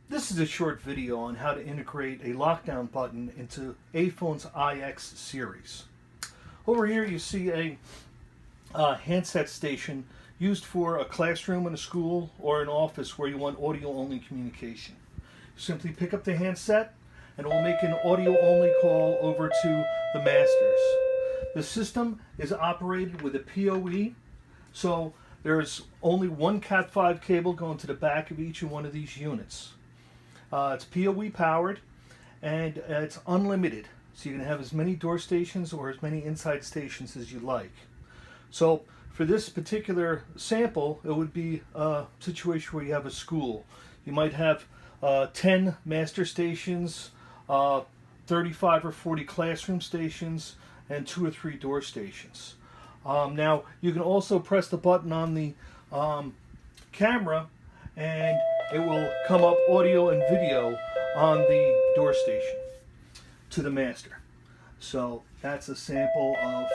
This is a short video on how to integrate a lockdown button into Aiphone's iX series. Over here you see a handset station used for a classroom in a school or an office where you want audio-only communication. Simply pick up the handset and it will make an audio-only call over to the masters. The system is operated with a PoE, so there's only one Cat5 cable going to the back of each one of these units. It's PoE powered and it's unlimited, so you can have as many door stations or as many inside stations as you like. So for this particular sample, it would be a situation where you have a school. You might have 10 master stations, 35 or 40 classroom stations, and 2 or 3 door stations. Now you can also press the button on the camera and it will come up audio and video on the door station to the master. So that's a sample of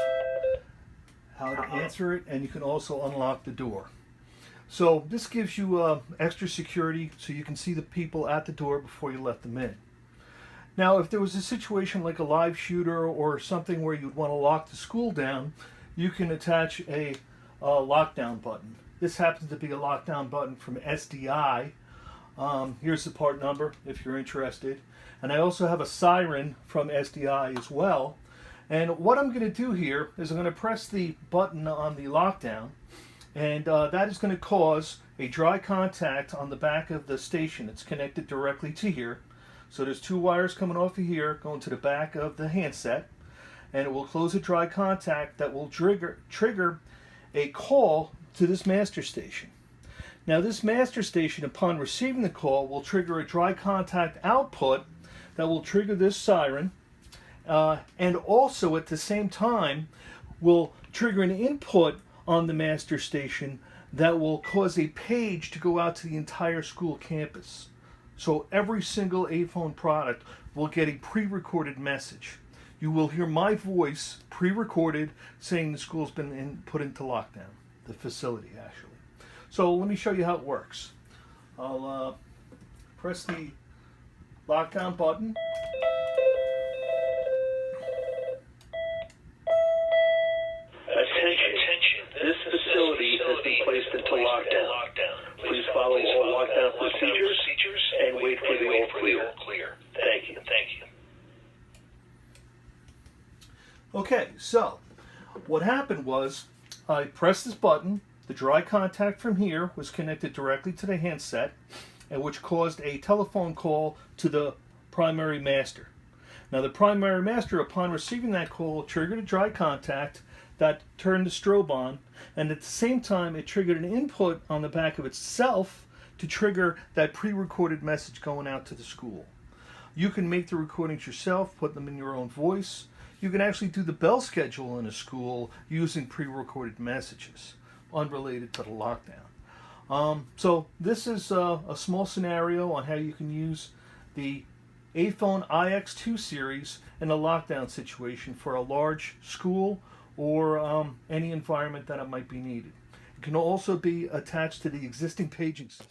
how to answer it, and you can also unlock the door. So this gives you extra security so you can see the people at the door before you let them in. Now if there was a situation like a live shooter or something where you'd want to lock the school down, you can attach a lockdown button. This happens to be a lockdown button from SDI. Here's the part number if you're interested. And I also have a siren from SDI as well. And what I'm going to do here is I'm going to press the button on the lockdown, and that is going to cause a dry contact on the back of the station. It's connected directly to here. So there's 2 wires coming off of here going to the back of the handset, and it will close a dry contact that will trigger a call to this master station. Now this master station, upon receiving the call, will trigger a dry contact output that will trigger this siren, and also at the same time will trigger an input on the master station that will cause a page to go out to the entire school campus. So every single Aiphone product will get a pre-recorded message. You will hear my voice pre-recorded saying the school's been put into lockdown, the facility actually. So let me show you how it works. I'll press the lockdown button. Attention. This facility has been placed into lockdown. Please follow all lockdown procedures and wait for the all clear. Thank you. Okay, so what happened was I pressed this button. The dry contact from here was connected directly to the handset, and which caused a telephone call to the primary master. Now the primary master, upon receiving that call, triggered a dry contact that turned the strobe on, and at the same time it triggered an input on the back of itself to trigger that pre-recorded message going out to the school. You can make the recordings yourself, put them in your own voice. You can actually do the bell schedule in a school using pre-recorded messages unrelated to the lockdown. So this is a small scenario on how you can use the Aiphone iX2 series in a lockdown situation for a large school or any environment that it might be needed. It can also be attached to the existing paging system.